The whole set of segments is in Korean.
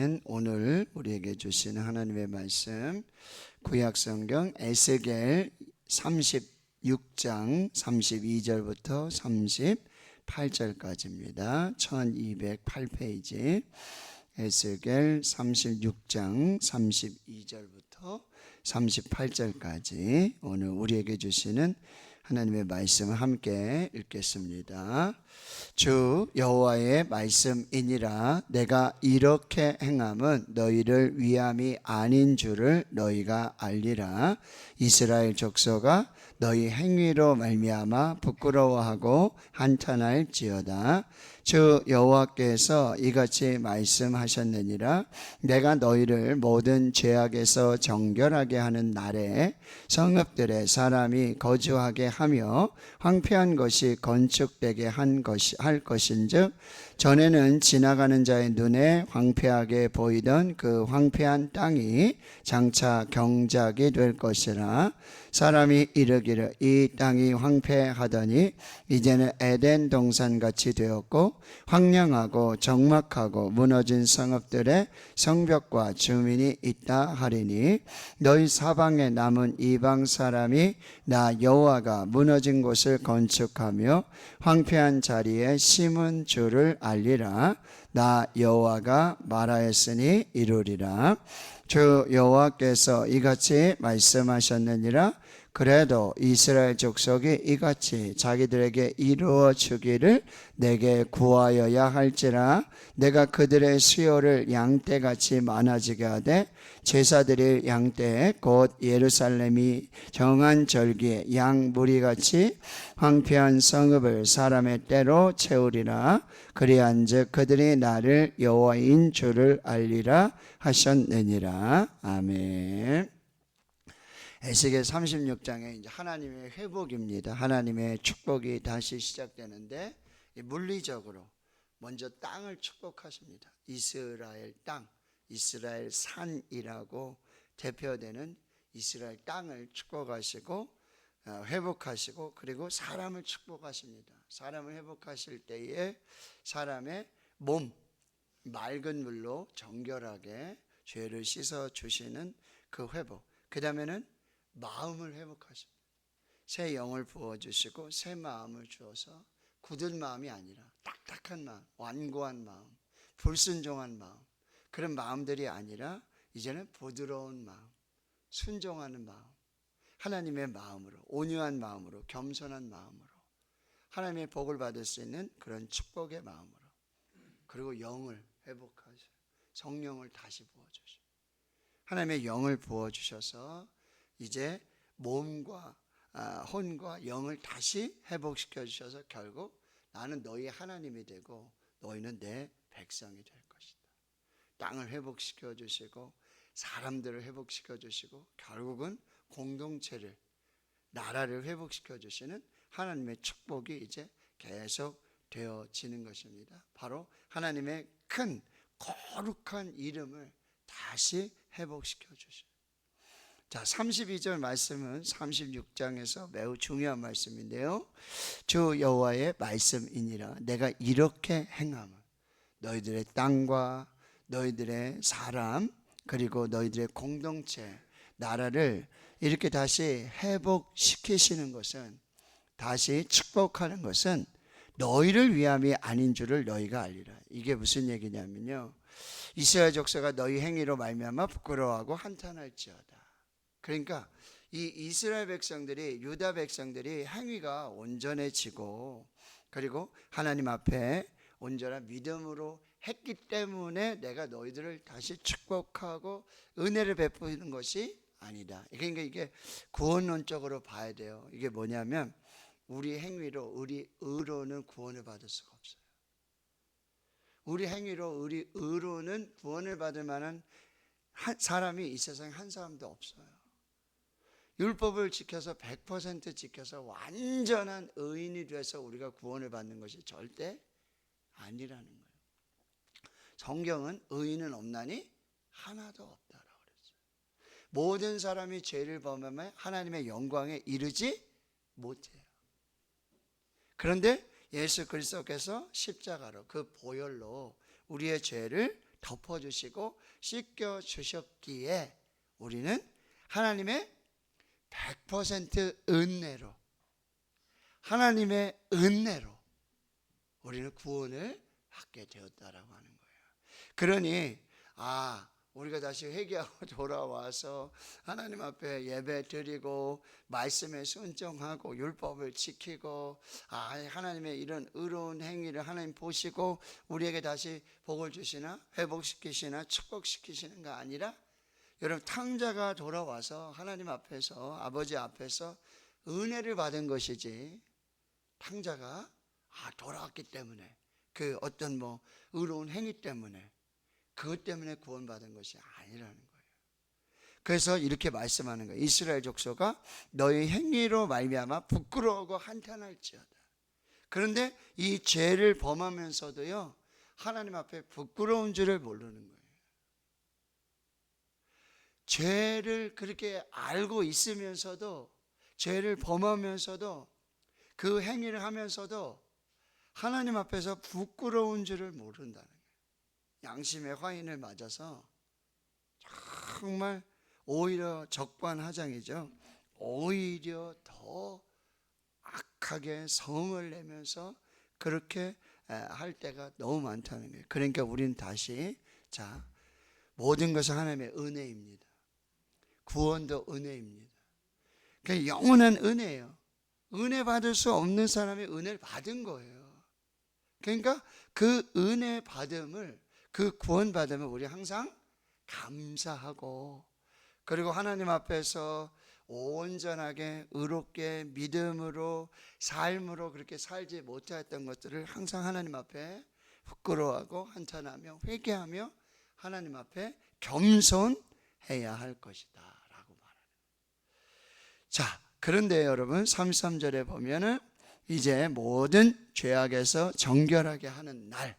아멘. 오늘 우리에게 주시는 하나님의 말씀 구약성경 에스겔 36장 32절부터 38절까지입니다. 1208페이지 에스겔 36장 32절부터 38절까지 오늘 우리에게 주시는 하나님의 말씀을 함께 읽겠습니다. 주 여호와의 말씀이니라. 내가 이렇게 행함은 너희를 위함이 아닌 줄을 너희가 알리라. 이스라엘 족속아 너희 행위로 말미암아 부끄러워하고 한탄할지어다. 주 여호와께서 이같이 말씀하셨느니라. 내가 너희를 모든 죄악에서 정결하게 하는 날에 성읍들에 사람이 거주하게 하며 황폐한 것이 건축되게 할 것인즉 전에는 지나가는 자의 눈에 황폐하게 보이던 그 황폐한 땅이 장차 경작이 될 것이라. 사람이 이르기를 이 땅이 황폐하더니 이제는 에덴 동산같이 되었고 황량하고 적막하고 무너진 성읍들의 성벽과 주민이 있다 하리니 너희 사방에 남은 이방 사람이 나 여호와가 무너진 곳을 건축하며 황폐한 자리에 심은 줄을 알리라. 나 여호와가 말하였으니 이루리라. 주 여호와께서 이같이 말씀하셨느니라. 그래도 이스라엘 족속이 이같이 자기들에게 이루어 주기를 내게 구하여야 할지라. 내가 그들의 수요를 양떼같이 많아지게 하되 제사드릴 양떼 곧 예루살렘이 정한 절기에 양 무리같이 황폐한 성읍을 사람의 떼로 채우리라. 그리한즉 그들이 나를 여호와인 줄을 알리라 하셨느니라. 아멘. 에스겔 36장에 이제 하나님의 회복입니다. 하나님의 축복이 다시 시작되는데 물리적으로 먼저 땅을 축복하십니다. 이스라엘 땅, 이스라엘 산이라고 대표되는 이스라엘 땅을 축복하시고 회복하시고 그리고 사람을 축복하십니다. 사람을 회복하실 때에 사람의 몸 맑은 물로 정결하게 죄를 씻어 주시는 그 회복. 그 다음에는 마음을 회복하십니다. 새 영을 부어주시고 새 마음을 주어서 굳은 마음이 아니라 딱딱한 마음, 완고한 마음, 불순종한 마음, 그런 마음들이 아니라 이제는 부드러운 마음, 순종하는 마음, 하나님의 마음으로, 온유한 마음으로, 겸손한 마음으로 하나님의 복을 받을 수 있는 그런 축복의 마음으로, 그리고 영을 회복하셔 성령을 다시 부어주시고 하나님의 영을 부어주셔서 이제 몸과 혼과 영을 다시 회복시켜 주셔서 결국 나는 너희 하나님이 되고 너희는 내 백성이 될 것이다. 땅을 회복시켜 주시고 사람들을 회복시켜 주시고 결국은 공동체를 나라를 회복시켜 주시는 하나님의 축복이 이제 계속 되어지는 것입니다. 바로 하나님의 큰 거룩한 이름을 다시 회복시켜 주시고 자, 32절 말씀은 36장에서 매우 중요한 말씀인데요. 주 여호와의 말씀이니라. 내가 이렇게 행함은 너희들의 땅과 너희들의 사람 그리고 너희들의 공동체 나라를 이렇게 다시 회복시키시는 것은 다시 축복하는 것은 너희를 위함이 아닌 줄을 너희가 알리라. 이게 무슨 얘기냐면요. 이스라엘 족속아 너희 행위로 말미암아 부끄러워하고 한탄할지어다. 그러니까 이 이스라엘 백성들이 유다 백성들이 행위가 온전해지고 그리고 하나님 앞에 온전한 믿음으로 했기 때문에 내가 너희들을 다시 축복하고 은혜를 베푸는 것이 아니다. 그러니까 이게 구원론적으로 봐야 돼요. 이게 뭐냐면 우리 행위로 우리 의로는 구원을 받을 수가 없어요. 우리 행위로 우리 의로는 구원을 받을 만한 사람이 이 세상에 한 사람도 없어요. 율법을 지켜서 100% 지켜서 완전한 의인이 돼서 우리가 구원을 받는 것이 절대 아니라는 거예요. 성경은 의인은 없나니 하나도 없다라고 그랬어요. 모든 사람이 죄를 범하면 하나님의 영광에 이르지 못해요. 그런데 예수 그리스도께서 십자가로 그 보혈로 우리의 죄를 덮어주시고 씻겨주셨기에 우리는 하나님의 100% 은혜로, 하나님의 은혜로 우리는 구원을 받게 되었다라고 하는 거예요. 그러니 우리가 다시 회개하고 돌아와서 하나님 앞에 예배 드리고 말씀에 순종하고 율법을 지키고 하나님의 이런 의로운 행위를 하나님 보시고 우리에게 다시 복을 주시나 회복시키시나 축복시키시는 거 아니라, 여러분, 탕자가 돌아와서 하나님 앞에서, 아버지 앞에서 은혜를 받은 것이지, 탕자가 돌아왔기 때문에, 그 어떤 의로운 행위 때문에, 그것 때문에 구원받은 것이 아니라는 거예요. 그래서 이렇게 말씀하는 거예요. 이스라엘 족속아, 너희 행위로 말미암아 부끄러워하고 한탄할지어다. 그런데 이 죄를 범하면서도요, 하나님 앞에 부끄러운 줄을 모르는 거예요. 죄를 그렇게 알고 있으면서도, 죄를 범하면서도, 그 행위를 하면서도 하나님 앞에서 부끄러운 줄을 모른다는 거예요. 양심의 화인을 맞아서 정말 오히려 적반하장이죠. 오히려 더 악하게 성을 내면서 그렇게 할 때가 너무 많다는 거예요. 그러니까 우리는 다시, 모든 것은 하나님의 은혜입니다. 구원도 은혜입니다. 그러니까 영원한 은혜예요. 은혜 받을 수 없는 사람이 은혜를 받은 거예요. 그러니까 그 은혜 받음을, 그 구원 받음을 우리 항상 감사하고, 그리고 하나님 앞에서 온전하게 의롭게 믿음으로 삶으로 그렇게 살지 못했던 것들을 항상 하나님 앞에 부끄러워하고 한탄하며 회개하며 하나님 앞에 겸손해야 할 것이다 라고 말하는 거예요. 그런데 여러분, 33절에 보면은 이제 모든 죄악에서 정결하게 하는 날,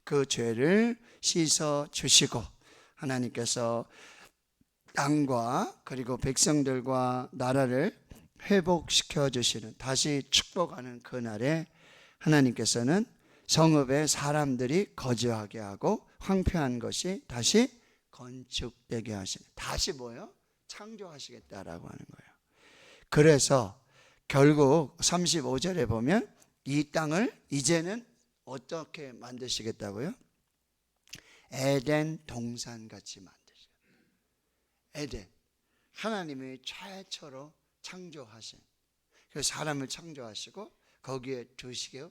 그 죄를 씻어 주시고 하나님께서 땅과 그리고 백성들과 나라를 회복시켜 주시는, 다시 축복하는 그날에 하나님께서는 성읍에 사람들이 거주하게 하고 황폐한 것이 다시 건축되게 하시는, 다시 창조하시겠다라고 하는 거예요. 그래서 결국 35절에 보면 이 땅을 이제는 어떻게 만드시겠다고요? 에덴 동산같이 만드시겠다. 에덴, 하나님이 최초로 창조하신, 그래서 사람을 창조하시고 거기에 두시고,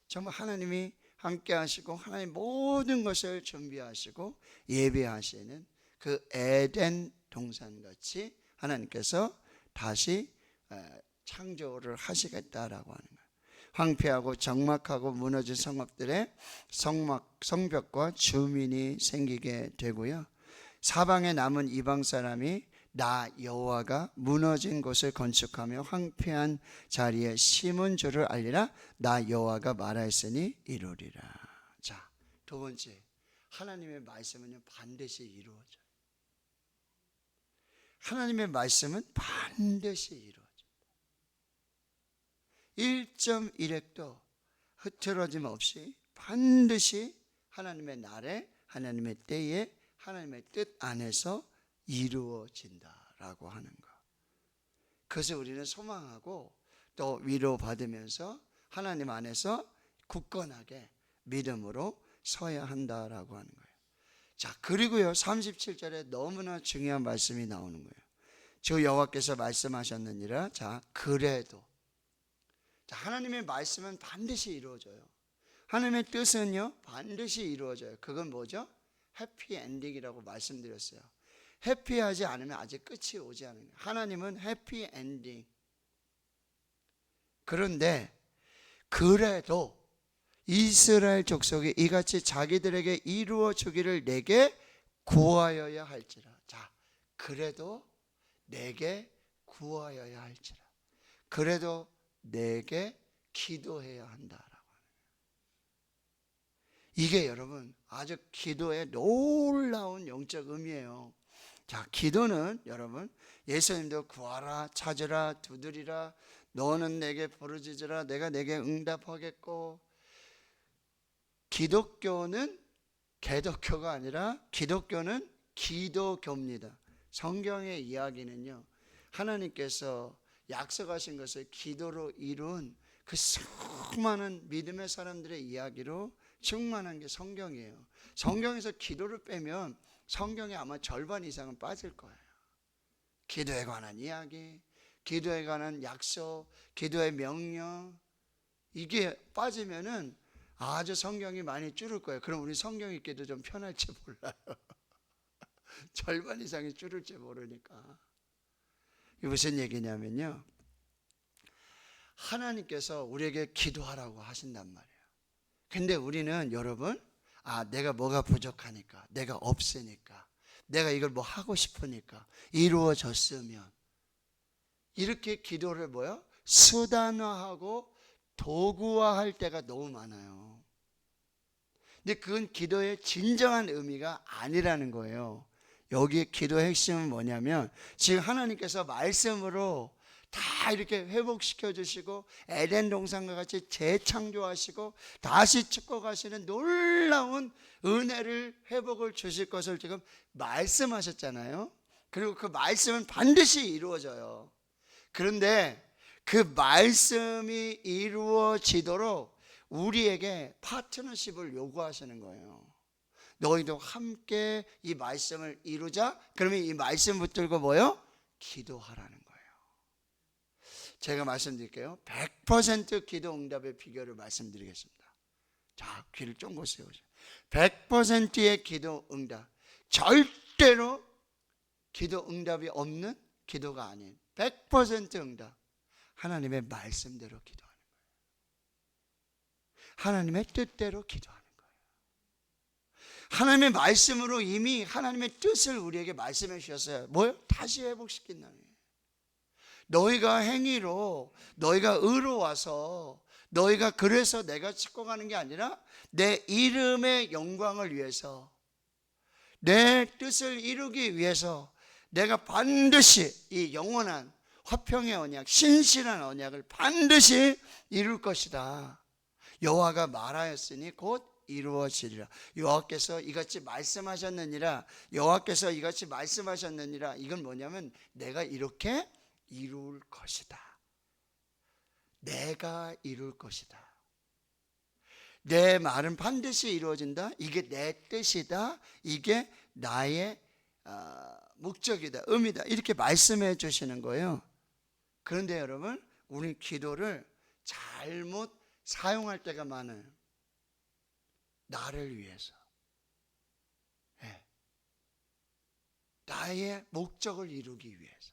정말 하나님이 함께 하시고 하나님 모든 것을 준비하시고 예배하시는 그 에덴 동산같이 하나님께서 다시 창조를 하시겠다라고 하는 거예요. 황폐하고 적막하고 무너진 성읍들의 성벽과 주민이 생기게 되고요, 사방에 남은 이방 사람이 나 여호와가 무너진 곳을 건축하며 황폐한 자리에 심은 줄을 알리라. 나 여호와가 말하였으니 이루리라. 두 번째, 하나님의 말씀은 반드시 이루어져요. 하나님의 말씀은 반드시 이루어져요. 1.1핵도 흐트러짐 없이 반드시 하나님의 날에, 하나님의 때에, 하나님의 뜻 안에서 이루어진다라고 하는 것. 그것을 우리는 소망하고 또 위로받으면서 하나님 안에서 굳건하게 믿음으로 서야 한다라고 하는 거예요. 그리고요, 37절에 너무나 중요한 말씀이 나오는 거예요. 주 여호와께서 말씀하셨느니라. 그래도, 하나님의 말씀은 반드시 이루어져요. 하나님의 뜻은요 반드시 이루어져요. 그건 뭐죠? 해피엔딩이라고 말씀드렸어요. 해피하지 않으면 아직 끝이 오지 않은 거예요. 하나님은 해피엔딩. 그런데 그래도 이스라엘 족속이 이같이 자기들에게 이루어 주기를 내게 구하여야 할지라. 그래도 내게 구하여야 할지라. 그래도 내게 기도해야 한다라고 하는 거예요. 이게 여러분 아주 기도의 놀라운 영적 의미예요. 기도는 여러분, 예수님도 구하라, 찾으라, 두드리라, 너는 내게 부르짖으라, 내가 내게 응답하겠고, 기독교는 개독교가 아니라 기독교는 기도교입니다. 성경의 이야기는요, 하나님께서 약속하신 것을 기도로 이룬 그 수많은 믿음의 사람들의 이야기로 충만한 게 성경이에요. 성경에서 기도를 빼면 성경에 아마 절반 이상은 빠질 거예요. 기도에 관한 이야기, 기도에 관한 약속, 기도의 명령, 이게 빠지면은 아주 성경이 많이 줄을 거예요. 그럼 우리 성경 읽기도 좀 편할지 몰라요. 절반 이상이 줄을지 모르니까. 이게 무슨 얘기냐면요, 하나님께서 우리에게 기도하라고 하신단 말이에요. 근데 우리는 여러분, 내가 뭐가 부족하니까, 내가 없으니까, 내가 이걸 뭐 하고 싶으니까, 이루어졌으면, 이렇게 기도를 뭐요? 수단화하고 도구화할 때가 너무 많아요. 근데 그건 기도의 진정한 의미가 아니라는 거예요. 여기 기도의 핵심은 뭐냐면, 지금 하나님께서 말씀으로 다 이렇게 회복시켜 주시고 에덴 동산과 같이 재창조하시고 다시 축복하시는 놀라운 은혜를, 회복을 주실 것을 지금 말씀하셨잖아요. 그리고 그 말씀은 반드시 이루어져요. 그런데 그 말씀이 이루어지도록 우리에게 파트너십을 요구하시는 거예요. 너희도 함께 이 말씀을 이루자. 그러면 이 말씀 붙들고 뭐요? 기도하라는 거예요. 제가 말씀드릴게요. 100% 기도 응답의 비결을 말씀드리겠습니다. 자, 귀를 쫑긋 세우세요. 100%의 기도 응답, 절대로 기도 응답이 없는 기도가 아닌 100% 응답, 하나님의 말씀대로 기도하는 거예요. 하나님의 뜻대로 기도하는 거예요. 하나님의 말씀으로 이미 하나님의 뜻을 우리에게 말씀해 주셨어요. 뭐요? 다시 회복시킨다는 거예요. 너희가 행위로, 너희가 의로와서, 너희가 그래서 내가 축복하는 게 아니라 내 이름의 영광을 위해서, 내 뜻을 이루기 위해서 내가 반드시 이 영원한 화평의 언약, 신실한 언약을 반드시 이룰 것이다. 여호와가 말하였으니 곧 이루어지리라. 여호와께서 이같이 말씀하셨느니라. 여호와께서 이같이 말씀하셨느니라. 이건 뭐냐면 내가 이렇게 이룰 것이다. 내가 이룰 것이다. 내 말은 반드시 이루어진다. 이게 내 뜻이다. 이게 나의 목적이다, 의미다. 이렇게 말씀해 주시는 거예요. 그런데 여러분, 우리 기도를 잘못 사용할 때가 많아요. 나를 위해서, 나의 목적을 이루기 위해서.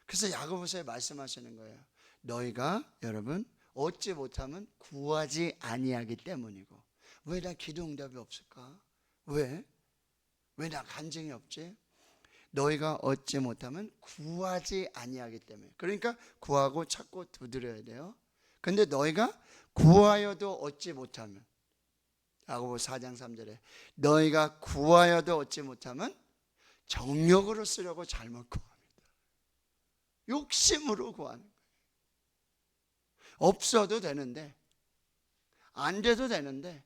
그래서 야고보서에 말씀하시는 거예요. 너희가 여러분 얻지 못하면 구하지 아니하기 때문이고. 왜 나 기도 응답이 없을까? 왜 나 간증이 없지? 너희가 얻지 못하면 구하지 아니하기 때문에. 그러니까 구하고 찾고 두드려야 돼요. 근데 너희가 구하여도 얻지 못하면, 야고보 4장 3절에 너희가 구하여도 얻지 못하면 정욕으로 쓰려고 잘못 구합니다. 욕심으로 구하는 거예요. 없어도 되는데, 안 돼도 되는데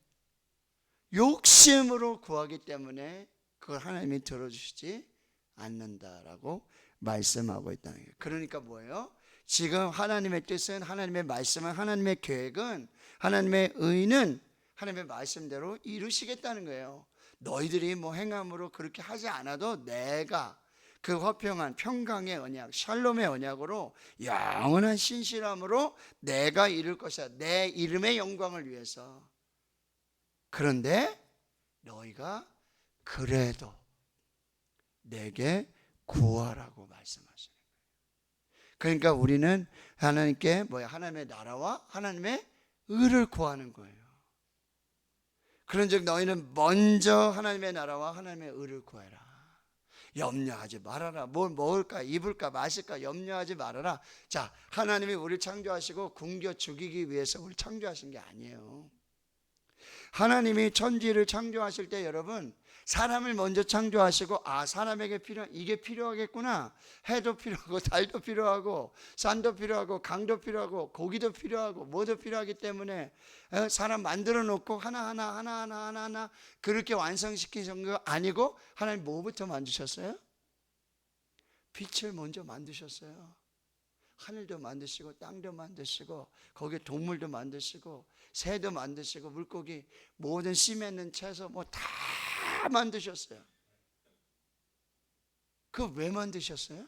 욕심으로 구하기 때문에 그걸 하나님이 들어주시지 않는다라고 말씀하고 있다는 거예요. 그러니까 뭐예요? 지금 하나님의 뜻은, 하나님의 말씀은, 하나님의 계획은, 하나님의 의는 하나님의 말씀대로 이루시겠다는 거예요. 너희들이 뭐 행함으로 그렇게 하지 않아도 내가 그 화평한 평강의 언약, 샬롬의 언약으로 영원한 신실함으로 내가 이룰 것이다. 내 이름의 영광을 위해서. 그런데 너희가 그래도 내게 구하라고 말씀하시는 거예요. 그러니까 우리는 하나님께 하나님의 나라와 하나님의 의를 구하는 거예요. 그런즉 너희는 먼저 하나님의 나라와 하나님의 의를 구해라. 염려하지 말아라. 뭘 먹을까, 입을까, 마실까 염려하지 말아라. 자, 하나님이 우리를 창조하시고 굶겨 죽이기 위해서 우리를 창조하신 게 아니에요. 하나님이 천지를 창조하실 때 여러분 사람을 먼저 창조하시고 사람에게 이게 필요하겠구나. 해도 필요하고 달도 필요하고 산도 필요하고 강도 필요하고 고기도 필요하고 뭐도 필요하기 때문에 사람 만들어 놓고 하나하나 그렇게 완성시키신 거 아니고 하나님 뭐부터 만드셨어요? 빛을 먼저 만드셨어요. 하늘도 만드시고 땅도 만드시고 거기에 동물도 만드시고 새도 만드시고 물고기 모든 씨 맺는 채소 뭐 다 만드셨어요. 그거 왜 만드셨어요?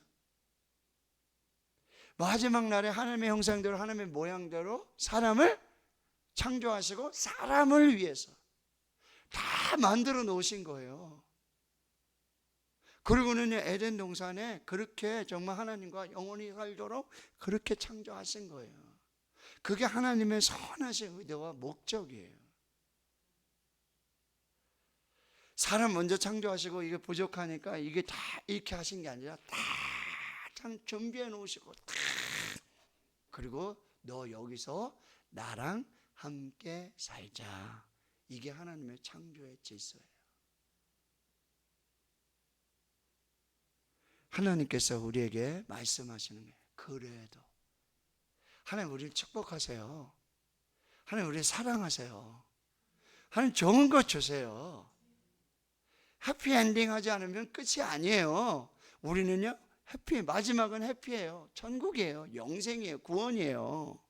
마지막 날에 하나님의 형상대로 하나님의 모양대로 사람을 창조하시고 사람을 위해서 다 만들어 놓으신 거예요. 그리고는 에덴 동산에 그렇게 정말 하나님과 영원히 살도록 그렇게 창조하신 거예요. 그게 하나님의 선하신 의도와 목적이에요. 사람 먼저 창조하시고 이게 부족하니까 이게 다 이렇게 하신 게 아니라 다 참 준비해 놓으시고 다 그리고 너 여기서 나랑 함께 살자. 이게 하나님의 창조의 질서예요. 하나님께서 우리에게 말씀하시는 거예요. 그래도 하나님 우리를 축복하세요. 하나님 우리를 사랑하세요. 하나님 좋은 것 주세요. 해피엔딩 하지 않으면 끝이 아니에요. 우리는요 마지막은 해피예요. 천국이에요. 영생이에요. 구원이에요.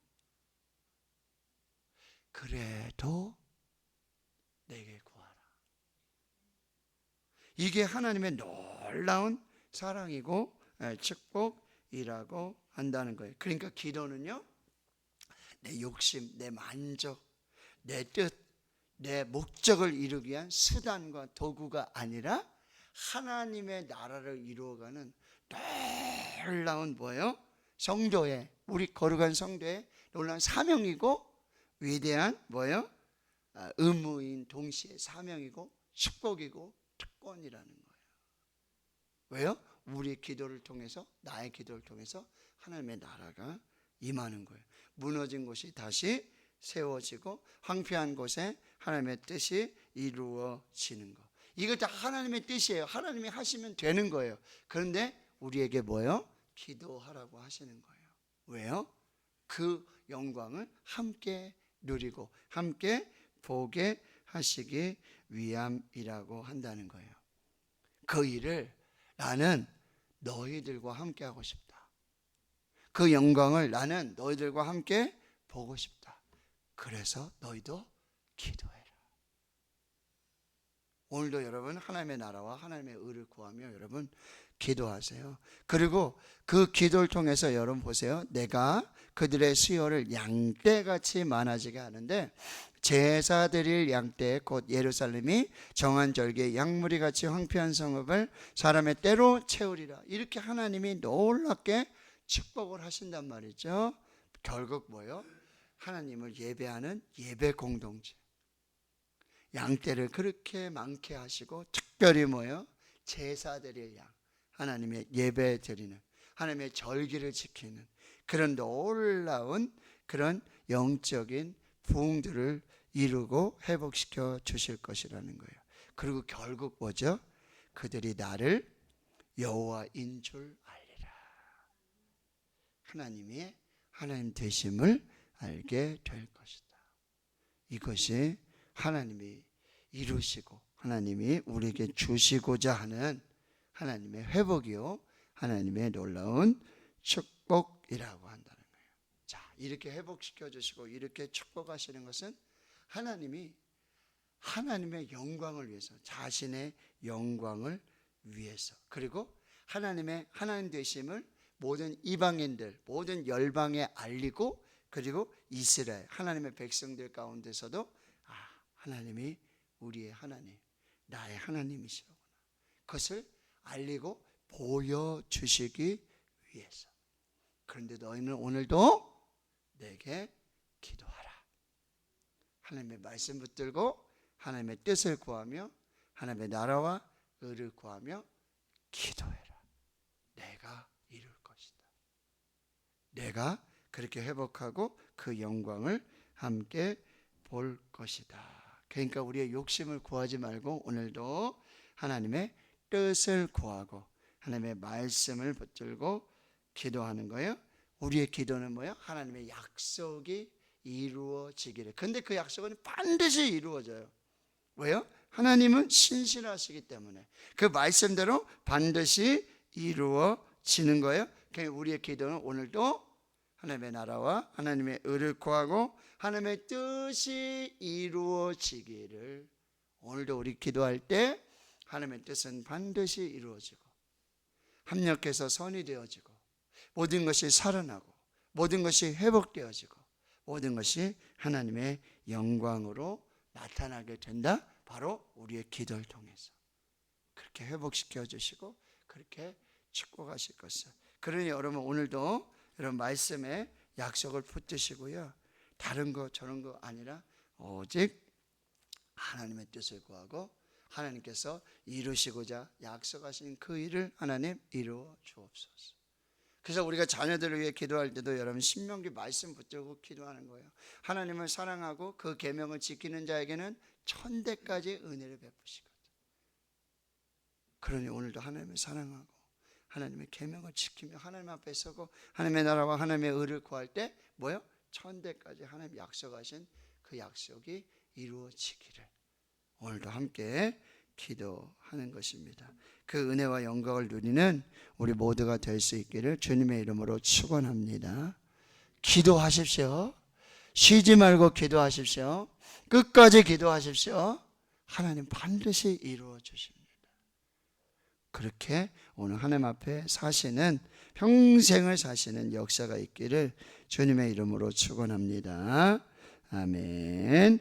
그래도 내게 구하라. 이게 하나님의 놀라운 사랑이고 축복이라고 한다는 거예요. 그러니까 기도는요 내 욕심, 내 만족, 내 뜻, 내 목적을 이루기 위한 수단과 도구가 아니라 하나님의 나라를 이루어가는 놀라운 뭐예요? 성도의 우리 거룩한 성도의 놀라운 사명이고 위대한 뭐예요? 의무인 동시에 사명이고 축복이고 특권이라는 거예요. 왜요? 우리의 기도를 통해서 나의 기도를 통해서 하나님의 나라가 임하는 거예요. 무너진 곳이 다시 세워지고 황폐한 곳에 하나님의 뜻이 이루어지는 거. 이거 다 하나님의 뜻이에요. 하나님이 하시면 되는 거예요. 그런데 우리에게 뭐예요? 기도하라고 하시는 거예요. 왜요? 그 영광을 함께 누리고 함께 보게 하시기 위함이라고 한다는 거예요. 그 일을 나는 너희들과 함께 하고 싶다. 그 영광을 나는 너희들과 함께 보고 싶다. 그래서 너희도 기도해라. 오늘도 여러분 하나님의 나라와 하나님의 의를 구하며 여러분 기도하세요. 그리고 그 기도를 통해서 여러분 보세요. 내가 그들의 수요를 양떼같이 많아지게 하는데 제사 드릴 양떼 곧 예루살렘이 정한 절기에 양무리같이 황폐한 성읍을 사람의 때로 채우리라. 이렇게 하나님이 놀랍게 축복을 하신단 말이죠. 결국 뭐예요? 하나님을 예배하는 예배 공동체. 양떼를 그렇게 많게 하시고 특별히 뭐예요? 제사 드릴 양. 하나님의 예배 드리는 하나님의 절기를 지키는 그런 놀라운 그런 영적인 부흥들을 이루고 회복시켜 주실 것이라는 거예요. 그리고 결국 뭐죠? 그들이 나를 여호와인 줄 알리라. 하나님 되심을 알게 될 것이다. 이것이 하나님이 이루시고 하나님이 우리에게 주시고자 하는 하나님의 회복이요 하나님의 놀라운 축복이라고 한다는 거예요. 자, 이렇게 회복시켜 주시고 이렇게 축복하시는 것은 하나님이 하나님의 영광을 위해서, 자신의 영광을 위해서, 그리고 하나님 되심을 모든 이방인들, 모든 열방에 알리고, 그리고 이스라엘 하나님의 백성들 가운데서도 하나님이 우리의 하나님, 나의 하나님이시로구나. 그것을 알리고 보여주시기 위해서. 그런데 너희는 오늘도 내게 기도하라. 하나님의 말씀 붙들고 하나님의 뜻을 구하며 하나님의 나라와 의를 구하며 기도해라. 내가 이룰 것이다. 내가 그렇게 회복하고 그 영광을 함께 볼 것이다. 그러니까 우리의 욕심을 구하지 말고 오늘도 하나님의 뜻을 구하고 하나님의 말씀을 붙들고 기도하는 거예요. 우리의 기도는 뭐예요? 하나님의 약속이 이루어지기를. 근데 그 약속은 반드시 이루어져요. 왜요? 하나님은 신실하시기 때문에 그 말씀대로 반드시 이루어지는 거예요. 그러니까 우리의 기도는 오늘도 하나님의 나라와 하나님의 의를 구하고 하나님의 뜻이 이루어지기를. 오늘도 우리 기도할 때 하나님의 뜻은 반드시 이루어지고 합력해서 선이 되어지고 모든 것이 살아나고 모든 것이 회복되어지고 모든 것이 하나님의 영광으로 나타나게 된다. 바로 우리의 기도를 통해서 그렇게 회복시켜 주시고 그렇게 축복하실 것을. 그러니 여러분 오늘도 여러분 말씀에 약속을 붙드시고요. 다른 거 저런 거 아니라 오직 하나님의 뜻을 구하고 하나님께서 이루시고자 약속하신 그 일을 하나님 이루어 주옵소서. 그래서 우리가 자녀들을 위해 기도할 때도 여러분 신명기 말씀 붙들고 기도하는 거예요. 하나님을 사랑하고 그 계명을 지키는 자에게는 천대까지 은혜를 베푸시거든. 그러니 오늘도 하나님을 사랑하고 하나님의 계명을 지키며 하나님 앞에 서고 하나님의 나라와 하나님의 의를 구할 때 뭐요? 천대까지 하나님 약속하신 그 약속이 이루어지기를 오늘도 함께 기도하는 것입니다. 그 은혜와 영광을 누리는 우리 모두가 될 수 있기를 주님의 이름으로 축원합니다. 기도하십시오. 쉬지 말고 기도하십시오. 끝까지 기도하십시오. 하나님 반드시 이루어 주십니다. 그렇게 오늘 하나님 앞에 사시는 평생을 사시는 역사가 있기를 주님의 이름으로 축원합니다. 아멘.